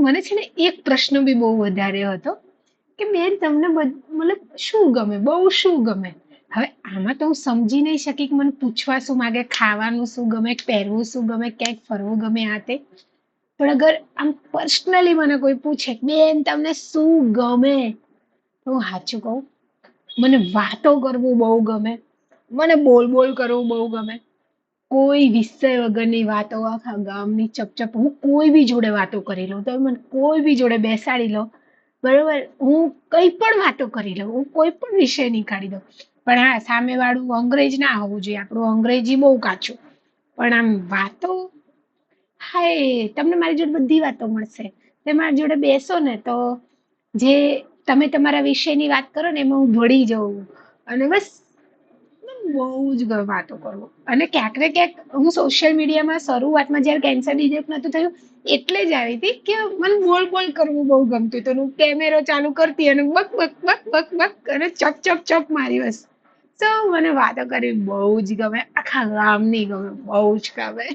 મને છે ને એક પ્રશ્ન બી બહુ વધારે હતો કે બેન તમને મતલબ શું ગમે, બહુ શું ગમે? હવે આમાં તો હું સમજી નહીં શકી કે મને પૂછવા શું માંગે, ખાવાનું શું ગમે, પહેરવું શું ગમે, ક્યાંક ફરવું ગમે આ તે. પણ અગર આમ પર્સનલી મને કોઈ પૂછે કે બેન તમને શું ગમે, તો હું સાચું કહું, મને વાતો કરવું બહુ ગમે, મને બોલ બોલ કરવું બહુ ગમે. કોઈ વિષય વગરની વાતો આખા ગામની ચપચપ હું કોઈ બી જોડે વાતો કરી લઉં. તમે મને કોઈ બી જોડે બેસાડી લો, બરોબર, હું કઈ પણ વાતો કરી લઉં, હું કોઈ પણ વિષય નીકાળી દઉં. પણ હા, સામેવાળું અંગ્રેજ ના હોવું જોઈએ, આપણું અંગ્રેજી બહુ કાચું. પણ આમ વાતો, હાય તમને મારી જોડે બધી વાતો મળશે. તમે મારી જોડે બેસો ને તો જે તમે તમારા વિષયની વાત કરો ને એમાં હું ભળી જાઉં. અને બસ મને બહુ જ ગમે વાતો કરવું. અને ક્યાંક ને ક્યાંક હું સોશિયલ મીડિયામાં શરૂઆતમાં જ્યારે કેન્સર ડિટેક્ટ નતું થયું એટલે જ આવી હતી કે મને બોલ બોલ કરવું બહુ ગમતું હતું. હું કેમેરો ચાલુ કરતી અને buck buck buck buck buck અને ચપ ચપ ચપ મારી બસ. તો મને વાતો કરવી બહુ જ ગમે, આખા ગામની ગમે, બહુ જ ગમે.